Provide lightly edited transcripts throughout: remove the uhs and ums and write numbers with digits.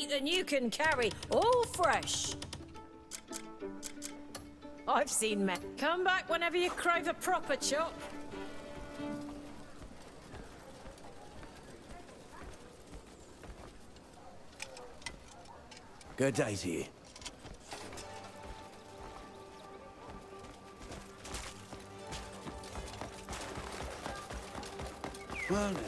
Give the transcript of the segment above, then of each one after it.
meat than you can carry, all fresh. I've seen men. Come back whenever you crave a proper chop. Good day to you. Well now.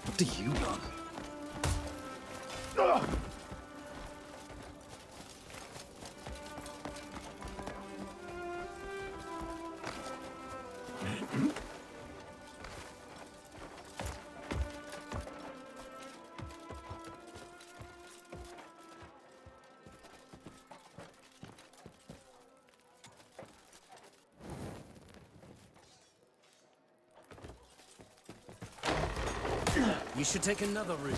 What do you want? You should take another route.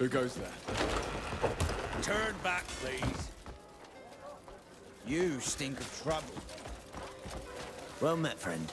Who goes there? Turn back, please. You stink of trouble. Well met, friend.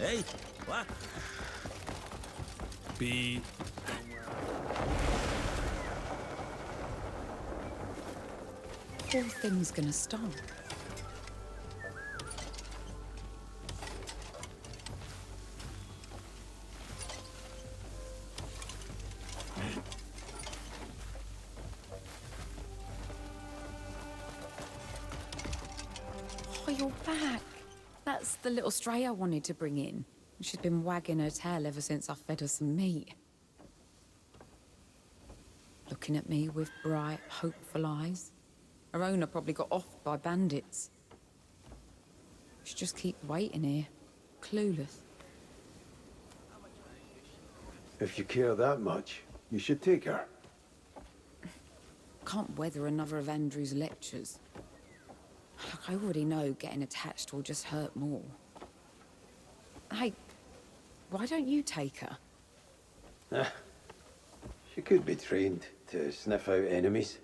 Hey, what? Be... Poor thing's gonna stop. Oh, you're back. That's the little stray I wanted to bring in. She's been wagging her tail ever since I fed her some meat. Looking at me with bright, hopeful eyes. Her owner probably got offed by bandits. She just keeps waiting here, clueless. If you care that much, you should take her. Can't weather another of Andrew's lectures. Look, I already know getting attached will just hurt more. Hey, why don't you take her? She could be trained to sniff out enemies.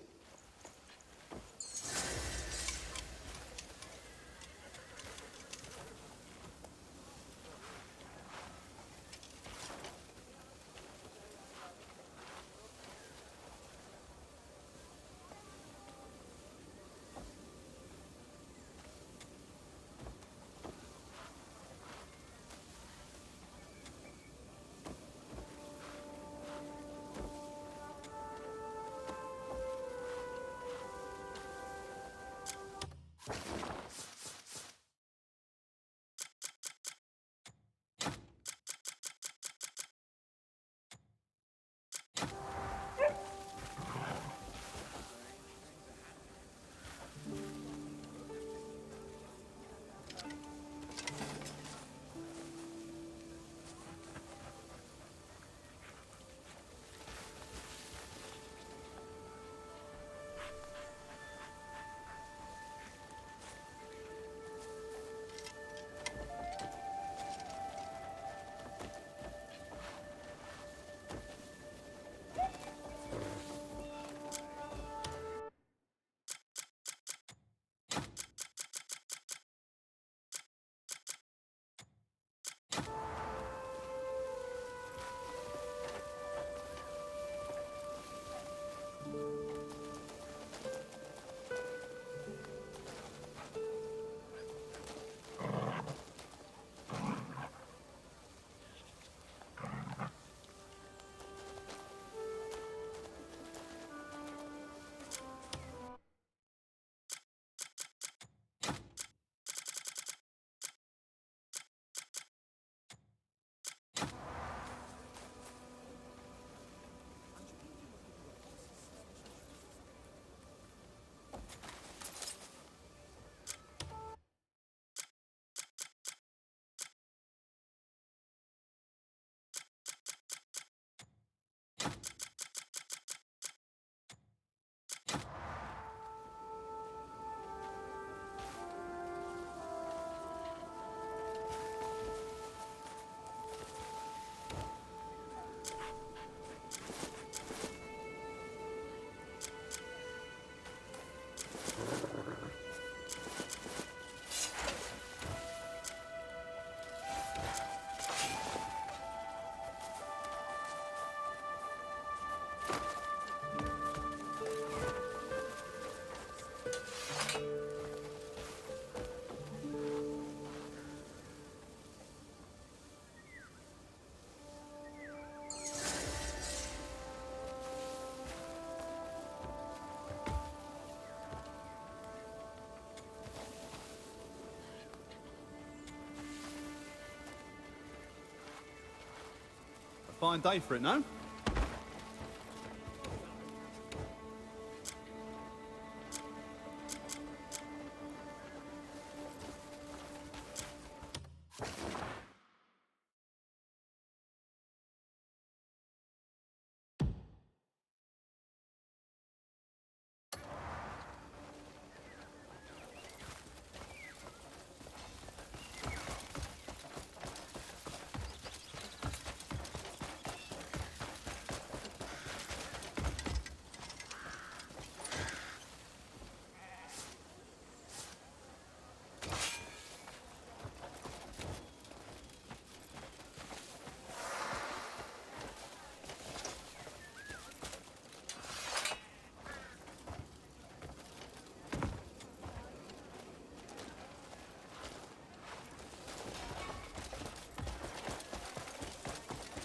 Fine day for it, no?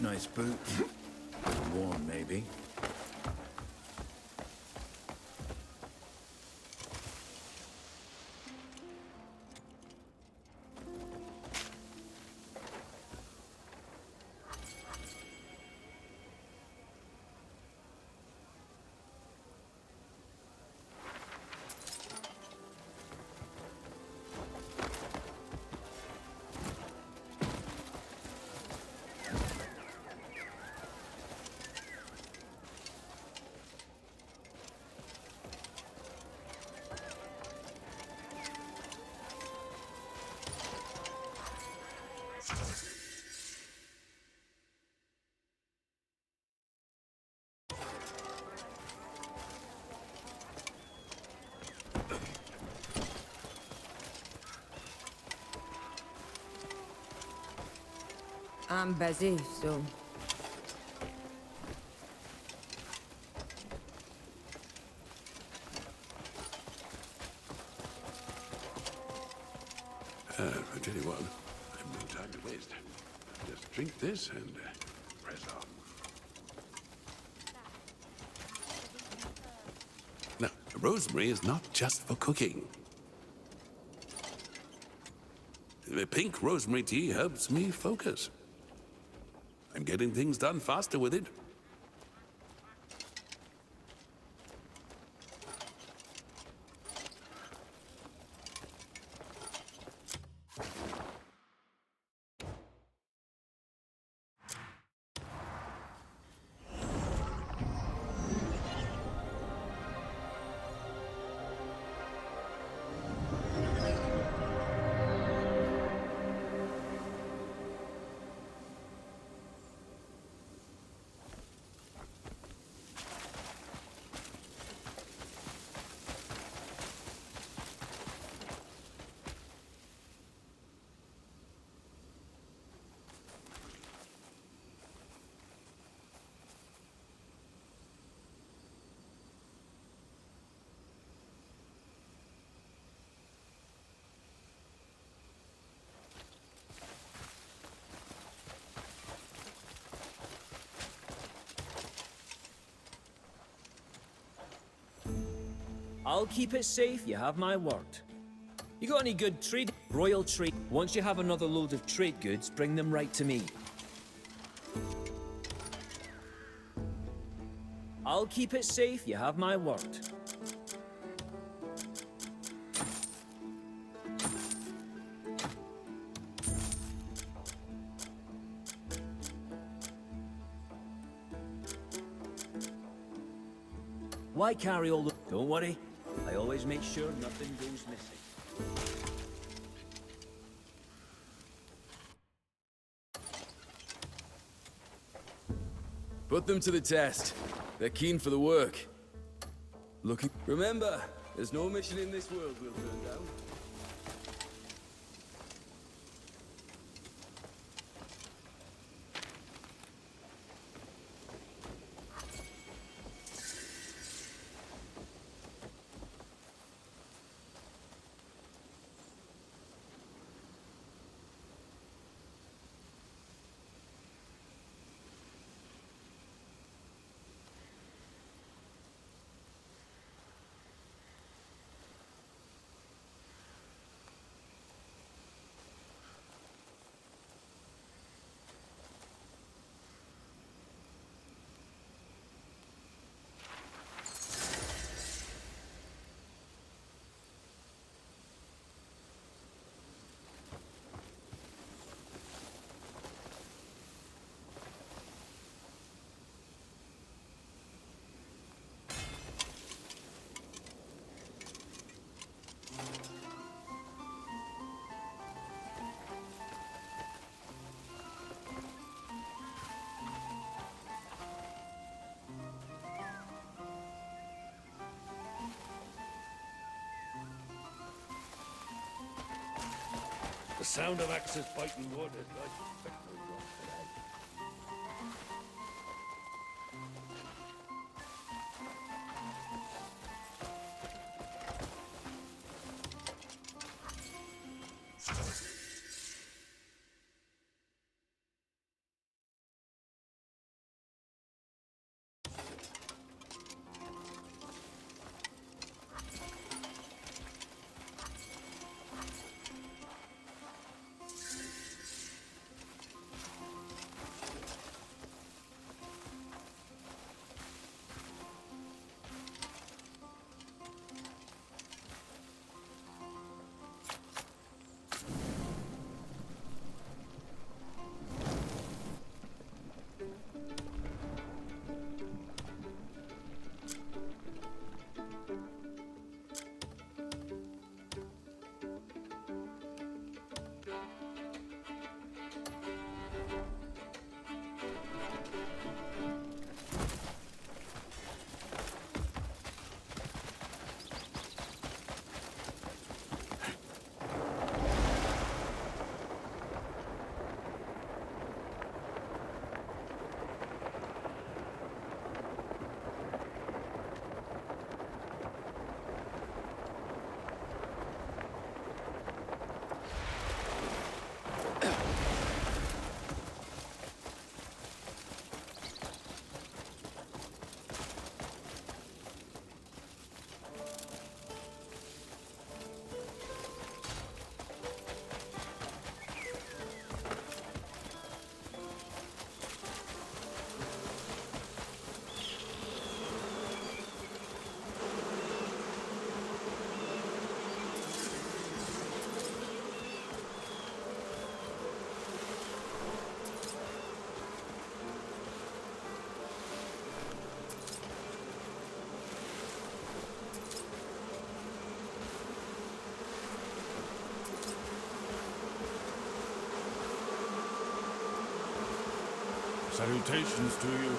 Nice boots. Warm, maybe. I'm busy, so... I tell you what, I've no time to waste. Just drink this and press on. Now, rosemary is not just for cooking. The pink rosemary tea helps me focus. I'm getting things done faster with it. I'll keep it safe, you have my word. You got any good trade? Royal trade. Once you have another load of trade goods, bring them right to me. I'll keep it safe, you have my word. Why carry all the... Don't worry. I always make sure nothing goes missing. Put them to the test. They're keen for the work. Looking... Remember, there's no mission in this world we'll turn down. The sound of axes biting wood is like victory rock today. Salutations to you.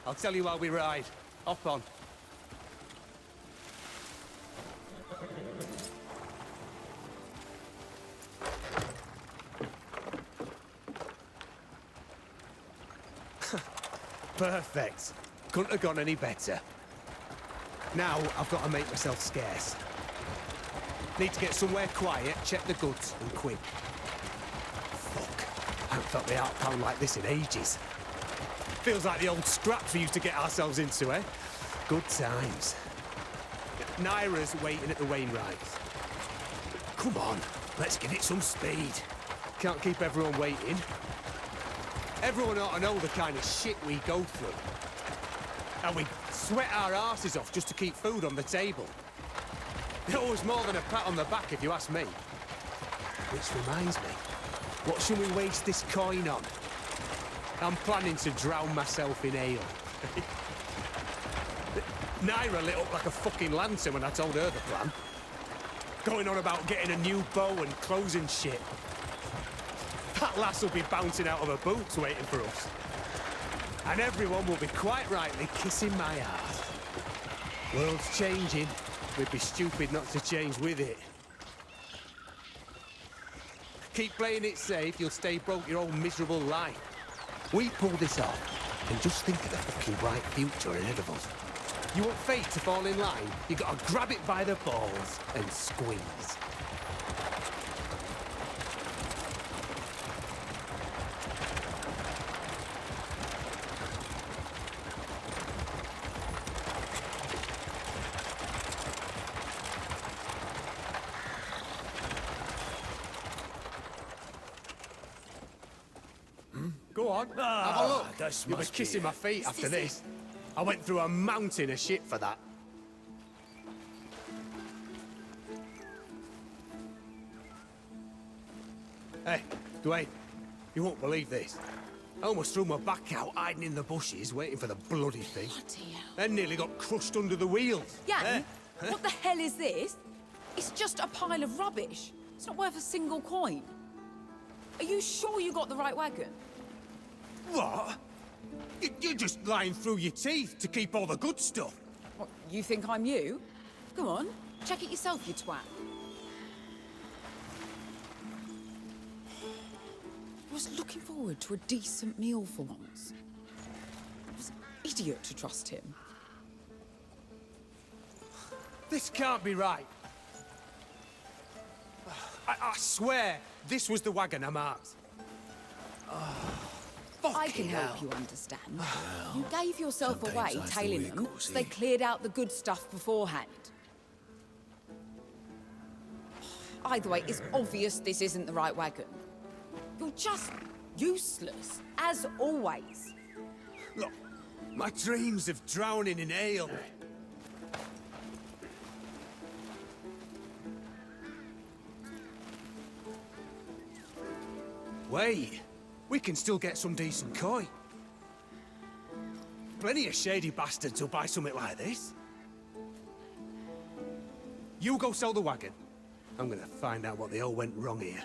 I'll tell you while we ride. Hop on. Perfect. Couldn't have gone any better. Now I've got to make myself scarce. Need to get somewhere quiet, check the goods, and quick. Fuck. I haven't felt the heart pound like this in ages. Feels like the old scraps we used to get ourselves into, eh? Good times. Naira's waiting at the Wainwrights. Come on, let's give it some speed. Can't keep everyone waiting. Everyone ought to know the kind of shit we go through. And we sweat our asses off just to keep food on the table. It was more than a pat on the back, if you ask me. Which reminds me, what should we waste this coin on? I'm planning to drown myself in ale. Naira lit up like a fucking lantern when I told her the plan. Going on about getting a new bow and clothes and shit. That lass will be bouncing out of her boots waiting for us. And everyone will be quite rightly kissing my ass. World's changing. We'd be stupid not to change with it. Keep playing it safe, you'll stay broke your own miserable life. We pull this off, and just think of the fucking bright future ahead of us. You want fate to fall in line, you gotta grab it by the balls and squeeze. Go on, have a look. You'll be kissing my feet after this. I went through a mountain of shit for that. Hey, Dwayne, you won't believe this. I almost threw my back out hiding in the bushes waiting for the bloody thing. Bloody hell. Then nearly got crushed under the wheels. Yang, what the hell is this? It's just a pile of rubbish. It's not worth a single coin. Are you sure you got the right wagon? What? You're just lying through your teeth to keep all the good stuff. What, you think I'm you? Come on, check it yourself, you twat. I was looking forward to a decent meal for once. I was an idiot to trust him. This can't be right. I swear, this was the wagon I marked. I can help you understand. You gave yourself away tailing them, so they cleared out the good stuff beforehand. Either way, it's obvious this isn't the right wagon. You're just useless, as always. Look, my dreams of drowning in ale. Wait, we can still get some decent coin. Plenty of shady bastards who'll buy something like this. You go sell the wagon. I'm gonna find out what the hell went wrong here.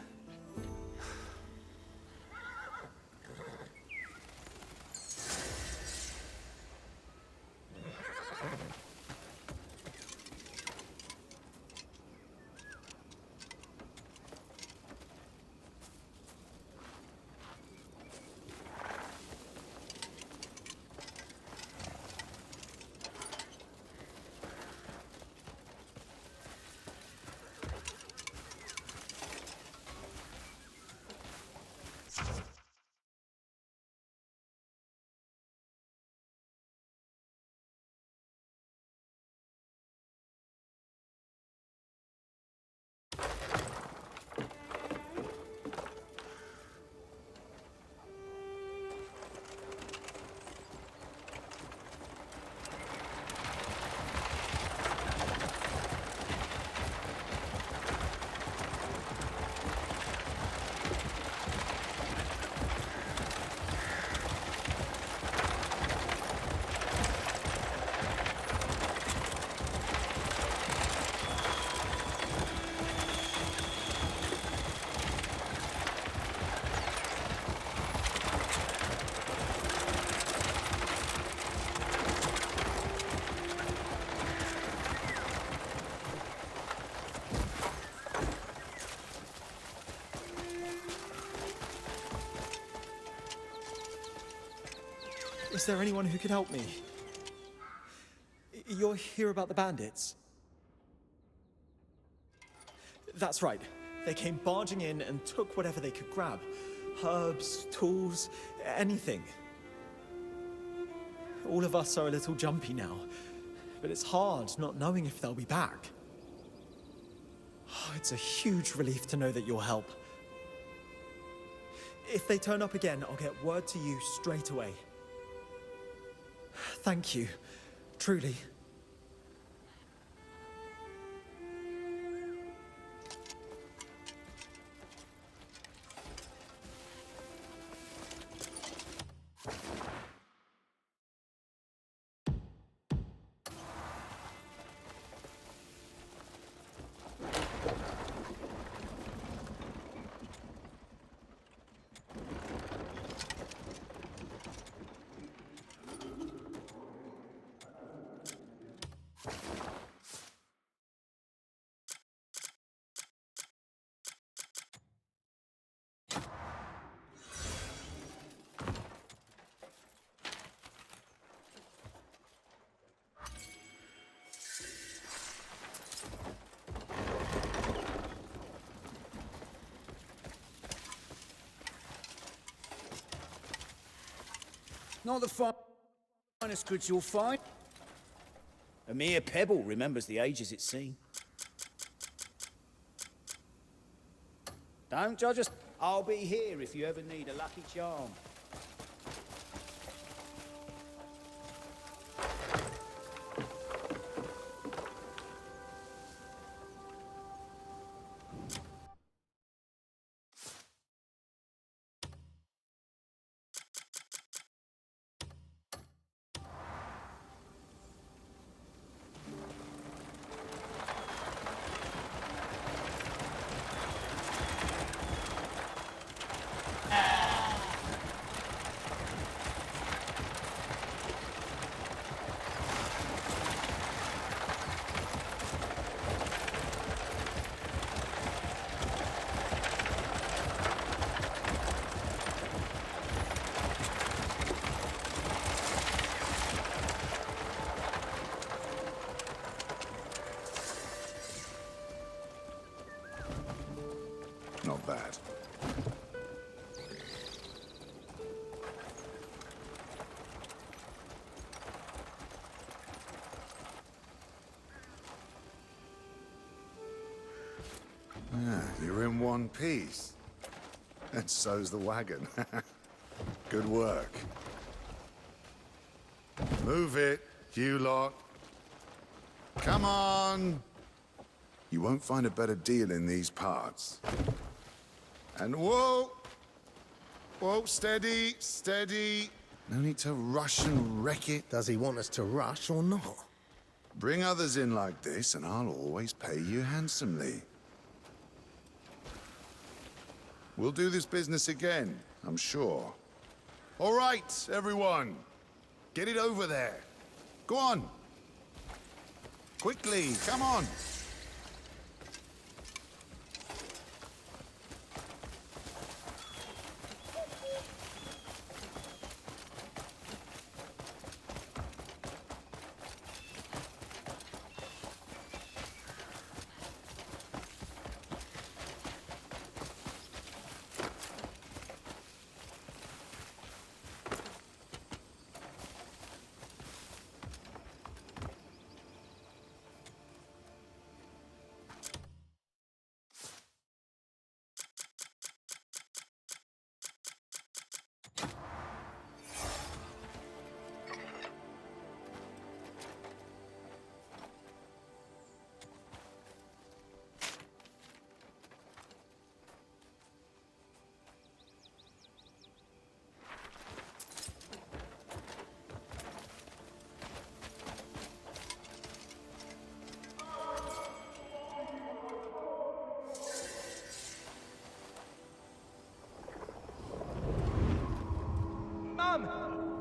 Is there anyone who could help me? You're here about the bandits? That's right. They came barging in and took whatever they could grab. Herbs, tools, anything. All of us are a little jumpy now, but it's hard not knowing if they'll be back. Oh, it's a huge relief to know that you'll help. If they turn up again, I'll get word to you straight away. Thank you, truly. Not the finest goods you'll find. A mere pebble remembers the ages it's seen. Don't judge us. I'll be here if you ever need a lucky charm. Not bad. You're in one piece. And so's the wagon. Good work. Move it, you lot. Come on! You won't find a better deal in these parts. And whoa! Whoa, steady, steady. No need to rush and wreck it. Does he want us to rush or not? Bring others in like this, and I'll always pay you handsomely. We'll do this business again, I'm sure. All right, everyone. Get it over there. Go on. Quickly, come on.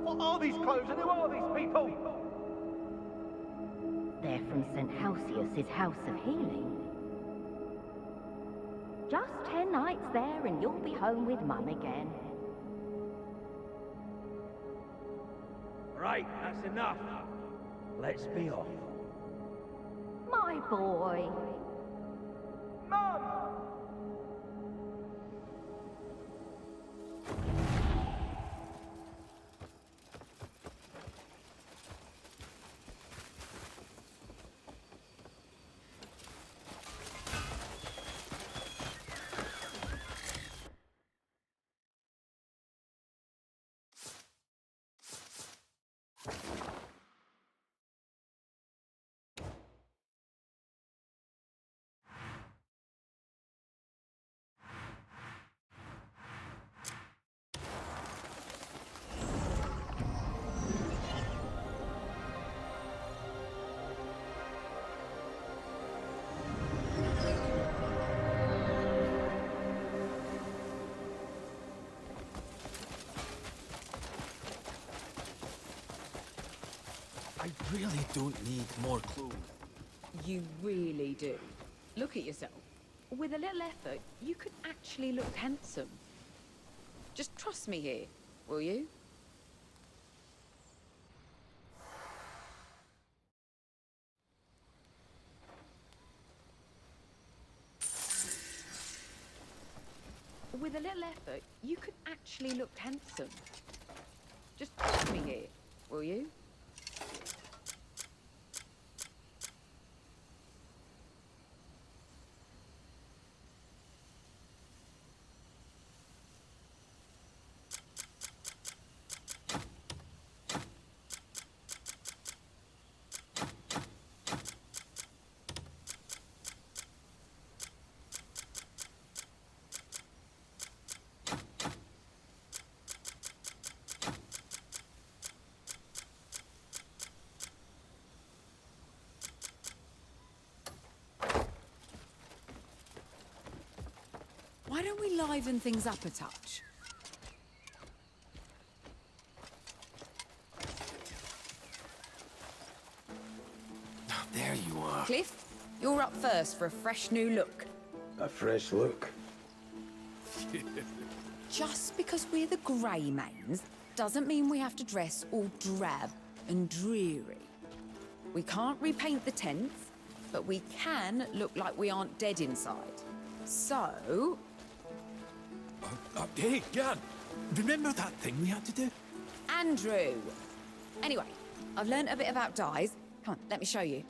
What are these clothes and who are these people? They're from St. Halcyus' House of Healing. Just 10 nights there and you'll be home with Mum again. Right, that's enough. Let's be off. My boy. Mum! I really don't need more clothes. You really do. Look at yourself. With a little effort, you could actually look handsome. Just trust me here, will you? With a little effort, you could actually look handsome. Just trust me here, will you? Why don't we liven things up a touch? There you are. Cliff, you're up first for a fresh new look. A fresh look. Just because we're the Greymanes doesn't mean we have to dress all drab and dreary. We can't repaint the tents, but we can look like we aren't dead inside. So... Hey, Jan, remember that thing we had to do? Andrew! Anyway, I've learned a bit about dyes. Come on, let me show you.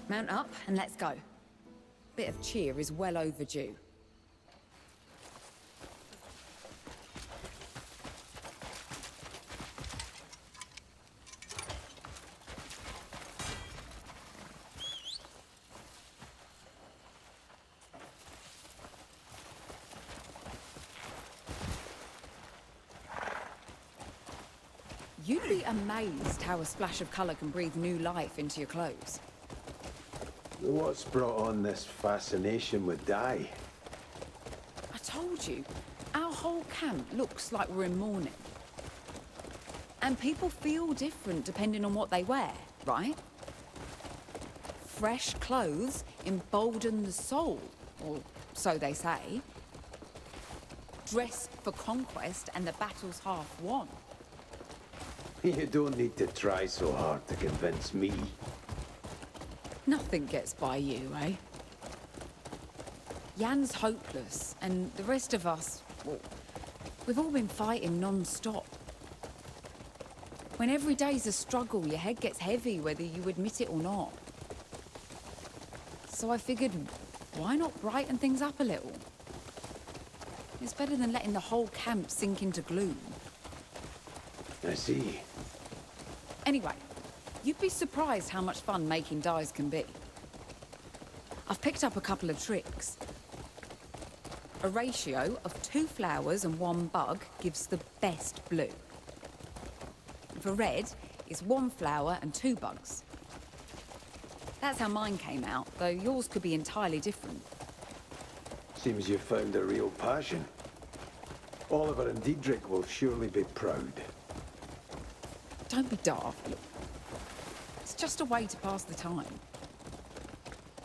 Mount up and let's go. Bit of cheer is well overdue. You'd be amazed how a splash of colour can breathe new life into your clothes. What's brought on this fascination with dye? I told you, our whole camp looks like we're in mourning. And people feel different depending on what they wear, right? Fresh clothes embolden the soul, or so they say. Dress for conquest and the battle's half won. You don't need to try so hard to convince me. Nothing gets by you, eh? Jan's hopeless, and the rest of us, well, we've all been fighting non-stop. When every day's a struggle, your head gets heavy whether you admit it or not. So I figured, why not brighten things up a little? It's better than letting the whole camp sink into gloom. I see. Anyway, you'd be surprised how much fun making dyes can be. I've picked up a couple of tricks. A ratio of 2 flowers and 1 bug gives the best blue. For red, it's 1 flower and 2 bugs. That's how mine came out, though yours could be entirely different. Seems you've found a real passion. Oliver and Diedrich will surely be proud. Don't be daft, look. It's just a way to pass the time.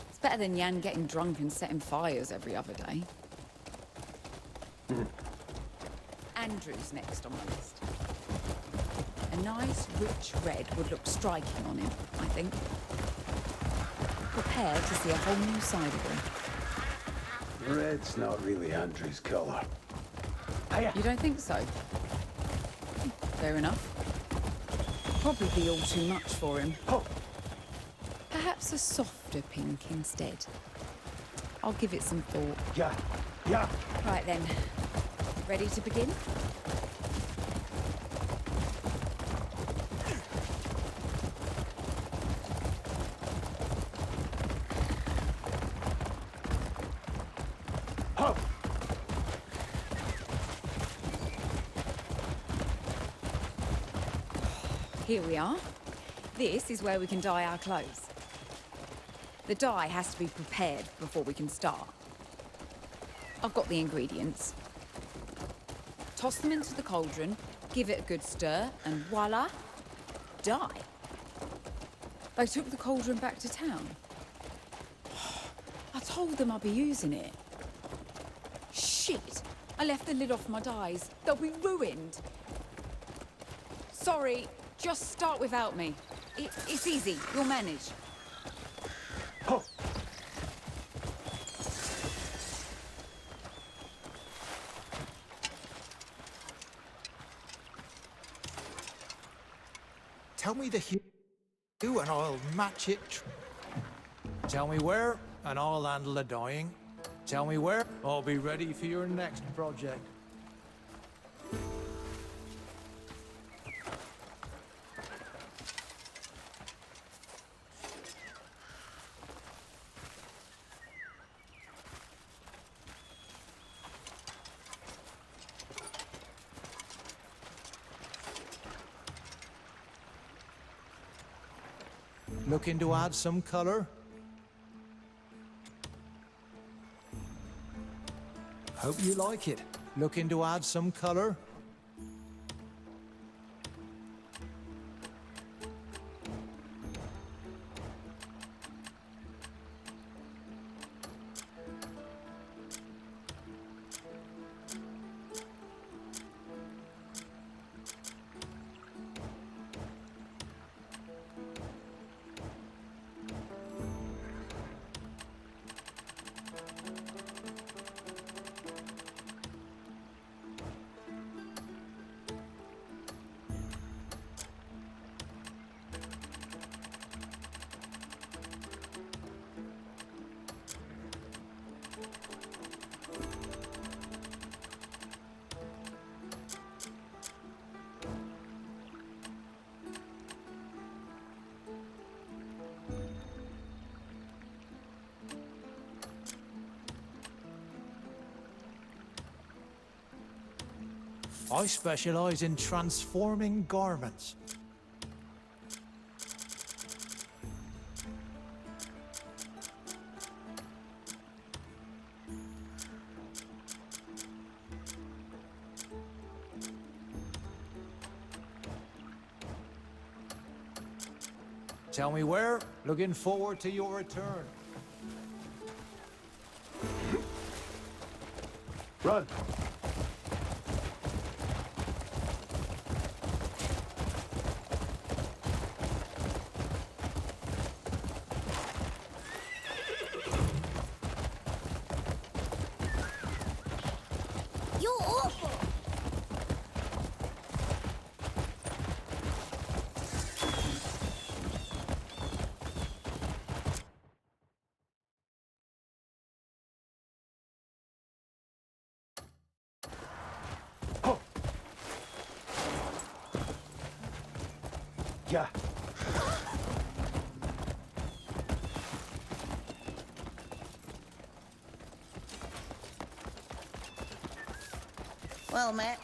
It's better than Jan getting drunk and setting fires every other day. Andrew's next on my list. A nice, rich red would look striking on him, I think. Prepare to see a whole new side of him. Red's not really Andrew's colour. You don't think so? Fair enough. Probably be all too much for him. Perhaps a softer pink instead. I'll give it some thought. Yeah. Right then. Ready to begin? Here we are. This is where we can dye our clothes. The dye has to be prepared before we can start. I've got the ingredients. Toss them into the cauldron, give it a good stir, and voila, dye. They took the cauldron back to town. I told them I'd be using it. Shit! I left the lid off my dyes. They'll be ruined. Sorry. Just start without me. It's easy. You'll manage. Tell me the hue and I'll match it. Tell me where and I'll handle the dyeing. Tell me where, I'll be ready for your next project. Looking to add some color? Hope you like it. Looking to add some color? I specialize in transforming garments. Tell me where. Looking forward to your return. Run! You're awful! Yeah. Well met.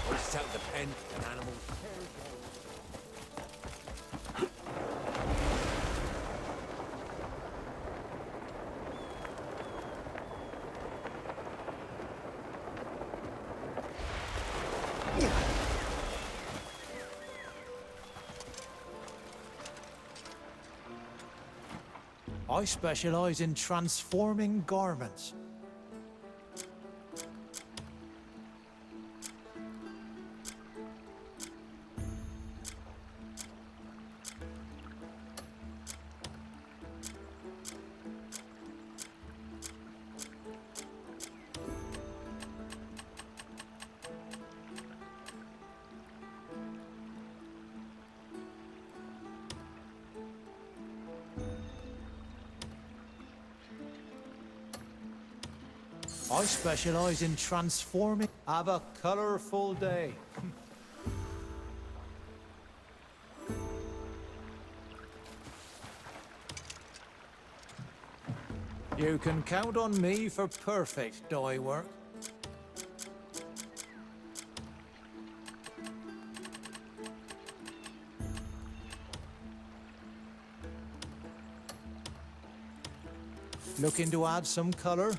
Hoist out the pen, an animal. I specialize in transforming garments. I specialize in transforming. Have a colorful day. You can count on me for perfect dye work. Looking to add some color?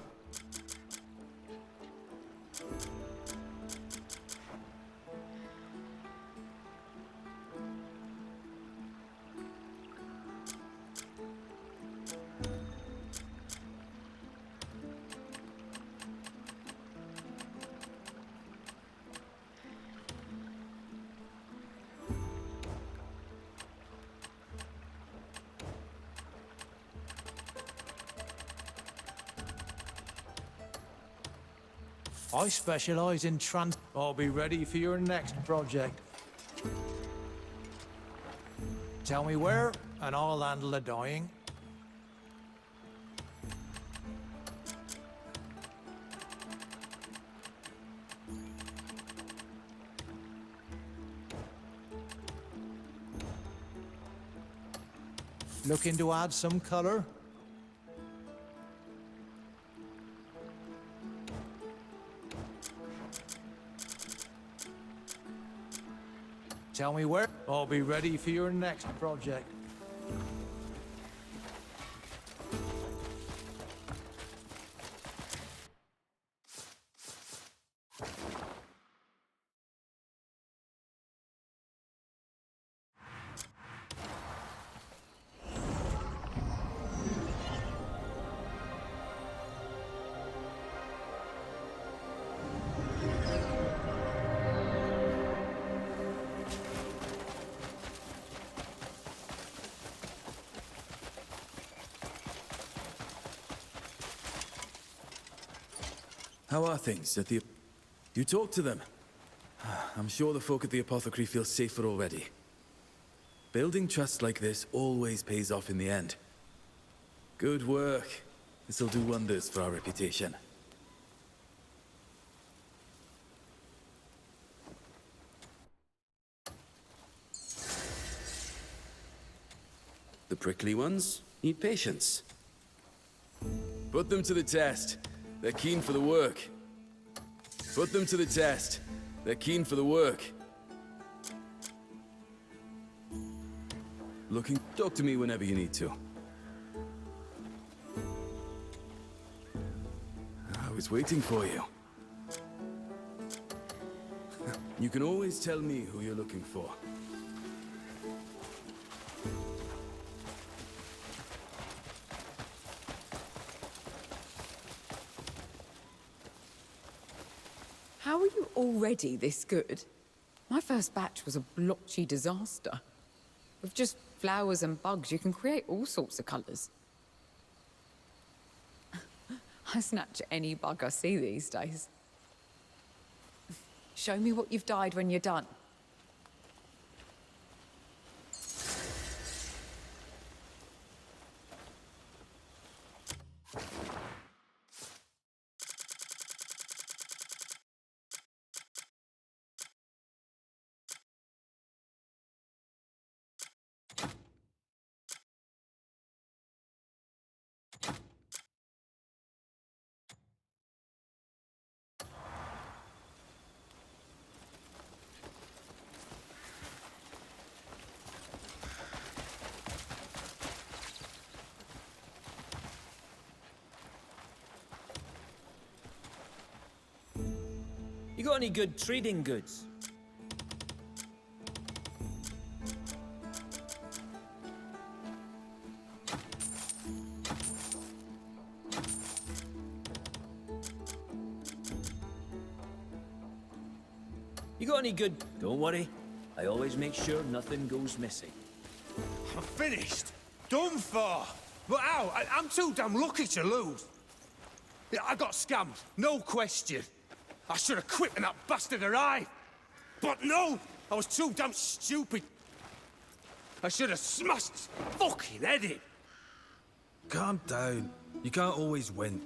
I specialize in I'll be ready for your next project. Tell me where, and I'll handle the dying. Looking to add some color? Tell me where. I'll be ready for your next project. How are things at the... You talk to them? I'm sure the folk at the apothecary feel safer already. Building trust like this always pays off in the end. Good work. This'll do wonders for our reputation. The prickly ones need patience. Put them to the test. They're keen for the work. Put them to the test. They're keen for the work. Talk to me whenever you need to. I was waiting for you. You can always tell me who you're looking for. How are you already this good? My first batch was a blotchy disaster. With just flowers and bugs, you can create all sorts of colours. I snatch any bug I see these days. Show me what you've dyed when you're done. You got any good trading goods? You got any good... Don't worry. I always make sure nothing goes missing. I'm finished. Done for. But ow, I'm too damn lucky to lose. Yeah, I got scammed, no question. I should have quit when that bastard arrived. But no, I was too damn stupid. I should have smashed his fucking head in. Calm down. You can't always win.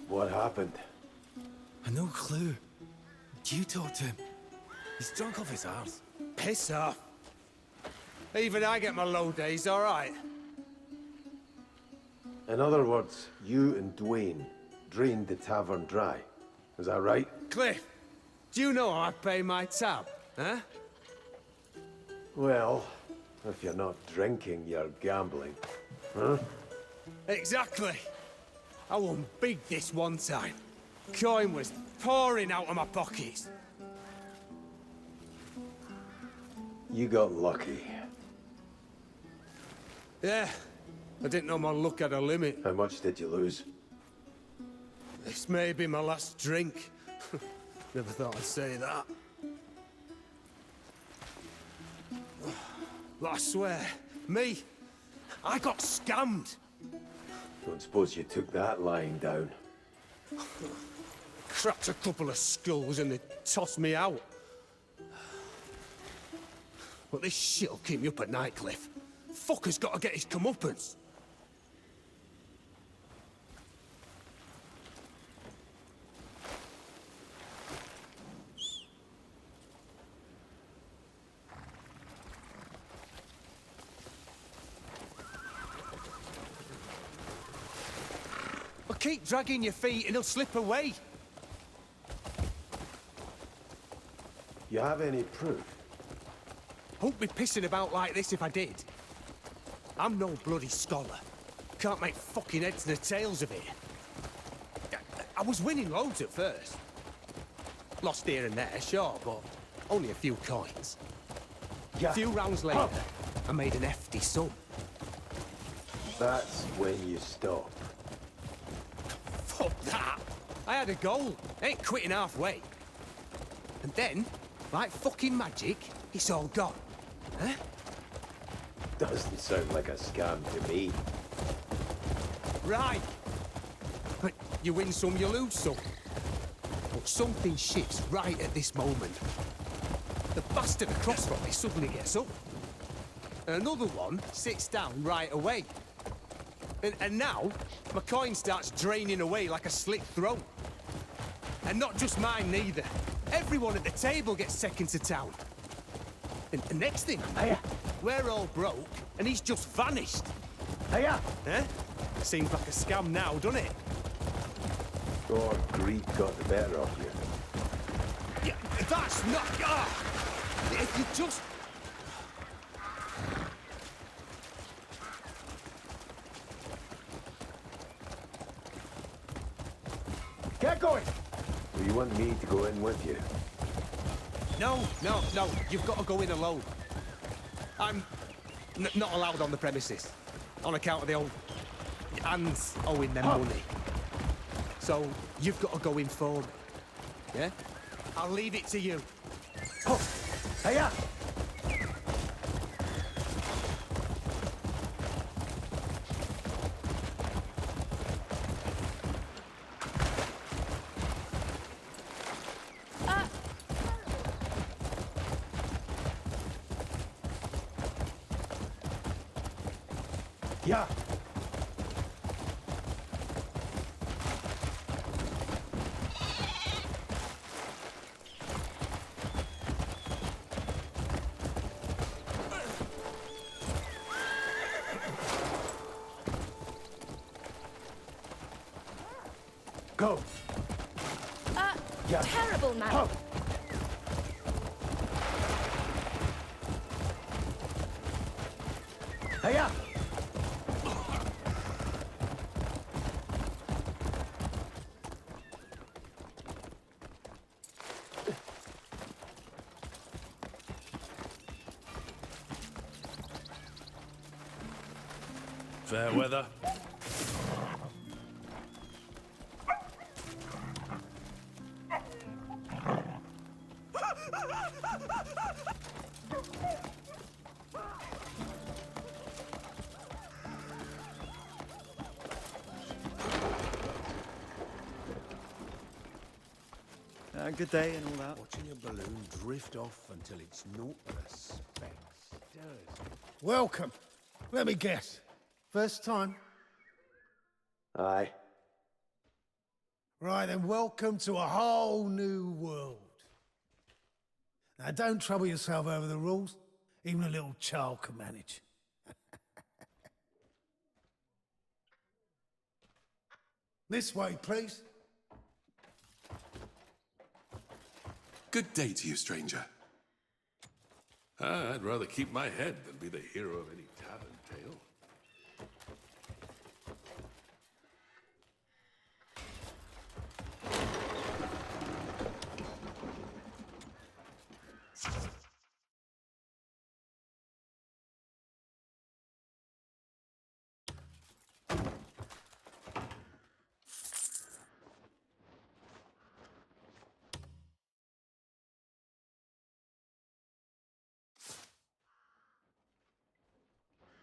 What happened? I no clue. You talk to him. He's drunk off his arse. Piss off. Even I get my low days, all right. In other words, you and Dwayne drained the tavern dry. Is that right? Cliff, do you know how I pay my tab, huh? Well, if you're not drinking, you're gambling. Huh? Exactly. I won big this one time. Coin was pouring out of my pockets. You got lucky. Yeah, I didn't know my luck had a limit. How much did you lose? This may be my last drink. Never thought I'd say that. But I swear, I got scammed. Don't suppose you took that lying down. cracked a couple of skulls and they tossed me out. But this shit'll keep me up at night, Cliff. Fucker's got to get his comeuppance. Well, keep dragging your feet and he'll slip away. You have any proof? Won't be pissing about like this if I did. I'm no bloody scholar. Can't make fucking heads nor tails of it. I was winning loads at first. Lost here and there, sure, but only a few coins. Yeah. A few rounds later, I made an hefty sum. That's when you stop. Fuck that! I had a goal. Ain't quitting halfway. And then, like fucking magic, it's all gone. Huh? Doesn't sound like a scam to me. Right. But you win some, you lose some. But something shifts right at this moment. The bastard across from me suddenly gets up. And another one sits down right away. And now, my coin starts draining away like a slit throat. And not just mine, neither. Everyone at the table gets second to town. And the next thing I know, we're all broke, and he's just vanished. Hiya! Eh? Seems like a scam now, doesn't it? Or greed got the better of you. Yeah, that's not... If you just... Get going! Do you want me to go in with you? No, you've got to go in alone. I'm not allowed on the premises, on account of the old hands owing them money. So, you've got to go in for me, yeah? I'll leave it to you. Hiya! Yeah. Go. Yeah. Terrible man. Ho. Hiya! Fair weather. Good day and all that. Watching a balloon drift off until it's not a speck stirs. Welcome. Let me guess. First time? Aye. Right, then welcome to a whole new world. Now, don't trouble yourself over the rules. Even a little child can manage. This way, please. Good day to you, stranger. I'd rather keep my head than be the hero of any tavern tale.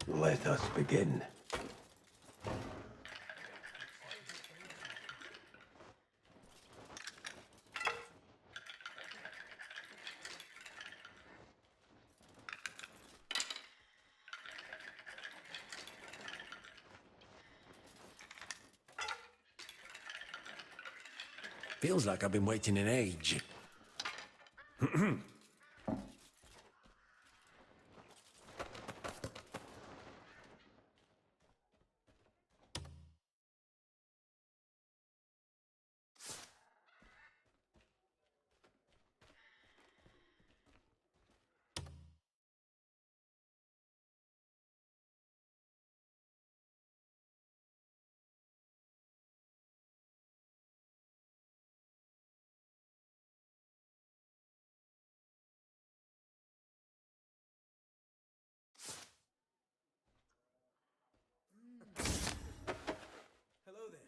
Let us begin. Feels like I've been waiting an age. Hello there.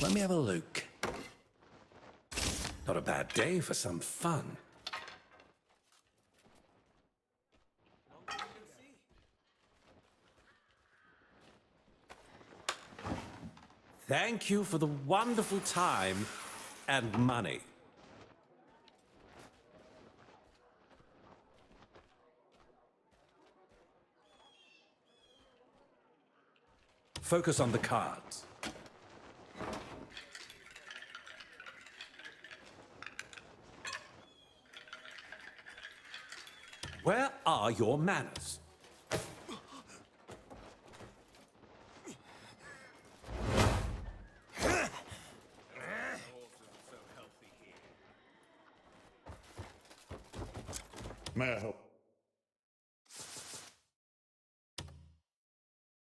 Let me have a look. Not a bad day for some fun. Thank you for the wonderful time and money. Focus on the cards. Where are your manners? May I help?